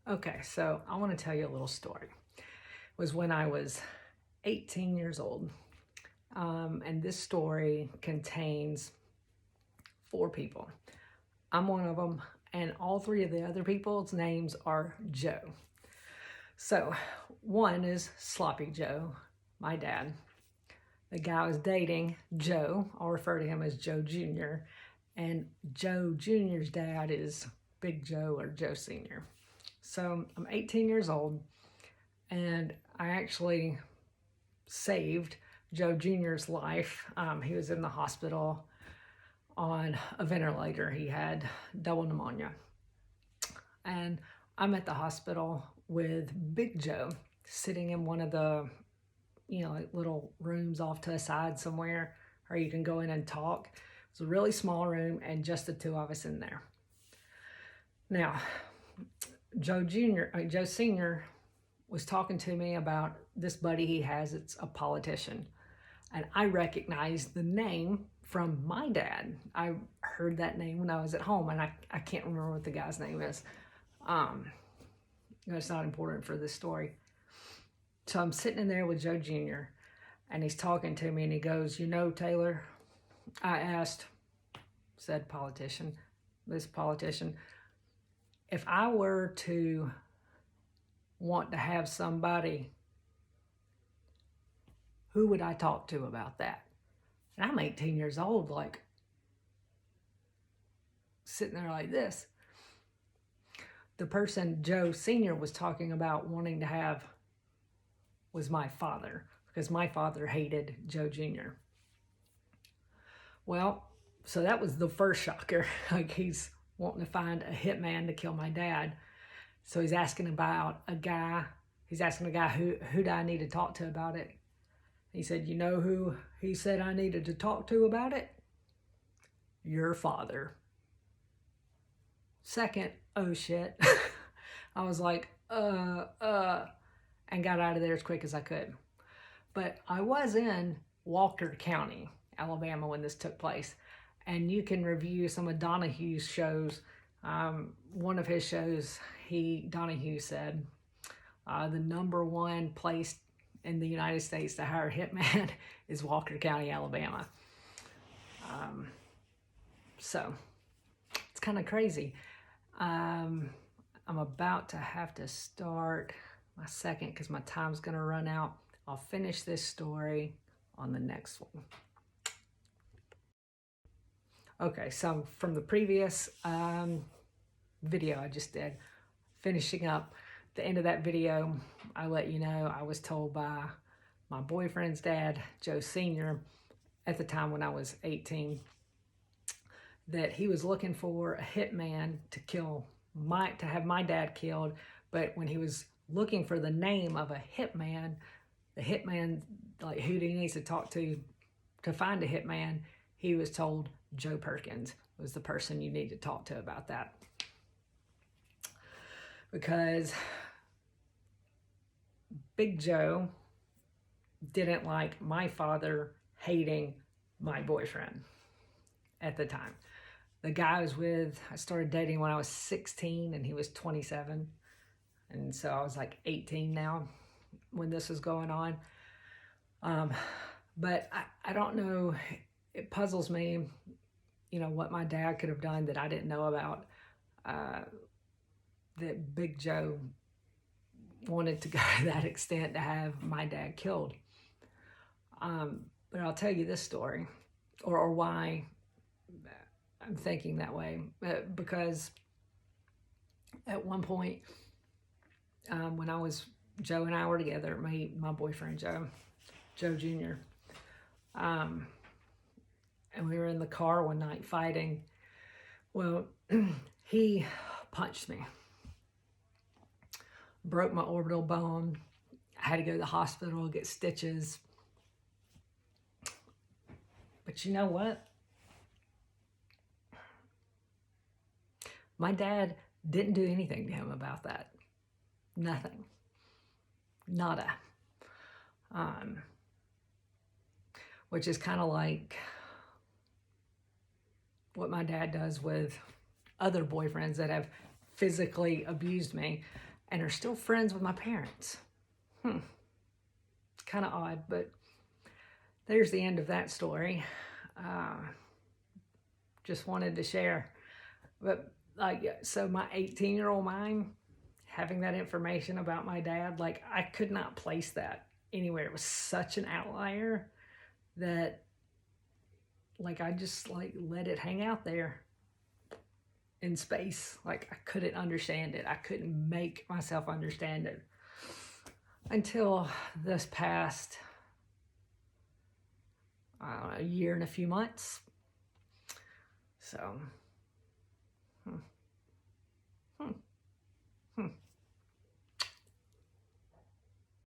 Okay, so I want to tell you a little story. It was when I was 18 years old. And this story contains four people. I'm one of them, and all three of the other people's names are Joe. So one is Sloppy Joe, my dad. The guy I was dating, Joe, I'll refer to him as Joe Jr., and Joe Jr.'s dad is Big Joe or Joe Sr. So I'm 18 years old, and I actually saved Joe Jr.'s life. He was in the hospital on a ventilator. He had double pneumonia. And I'm at the hospital with Big Joe sitting in one of the, like little rooms off to the side somewhere, or you can go in and talk. It's a really small room and just the two of us in there. Now, Joe Sr. was talking to me about this buddy he has. It's a politician. And I recognized the name from my dad. I heard that name when I was at home, and I can't remember what the guy's name is. It's not important for this story. So I'm sitting in there with Joe Jr., and he's talking to me, and he goes, Taylor, I asked, said this politician, if I were to want to have somebody, who would I talk to about that? And I'm 18 years old, like sitting there like this. The person Joe Sr. was talking about wanting to have was my father, because my father hated Joe Jr. Well, so that was the first shocker. Like, he's wanting to find a hitman to kill my dad. So he's asking about a guy. He's asking the guy, who do I need to talk to about it? He said, you know who he said I needed to talk to about it? Your father. Second, oh shit. I was like, and got out of there as quick as I could. But I was in Walker County, Alabama, when this took place. And you can review some of Donahue's shows. One of his shows, Donahue said, the number one place in the United States to hire a hitman is Walker County, Alabama. So it's kind of crazy. I'm about to have to start my second because my time's going to run out. I'll finish this story on the next one. Okay, so from the previous video I just did, finishing up the end of that video, I let you know I was told by my boyfriend's dad, Joe Sr., at the time when I was 18, that he was looking for a hitman to have my dad killed. But when he was looking for the name of a hitman, the hitman, like who he needs to talk to find a hitman, he was told Joe Perkins was the person you need to talk to about that. Because Big Joe didn't like my father hating my boyfriend at the time. The guy I was with, I started dating when I was 16 and he was 27. And so I was like 18 now when this was going on. But I don't know, it puzzles me, what my dad could have done that I didn't know about, that Big Joe wanted to go to that extent to have my dad killed. But I'll tell you this story, or why I'm thinking that way, because at one point, when Joe and I were together, my boyfriend Joe Jr., and we were in the car one night fighting. Well, he punched me, broke my orbital bone. I had to go to the hospital, get stitches. But you know what? My dad didn't do anything to him about that. Nothing. Nada. Which is kind of like what my dad does with other boyfriends that have physically abused me. and are still friends with my parents. Kind of odd, but there's the end of that story. Just wanted to share. But like, so my 18-year-old mind, having that information about my dad, like I could not place that anywhere. It was such an outlier that like I just like let it hang out there in space. Like I couldn't understand it. I couldn't make myself understand it until this past, I don't know, a year and a few months. So,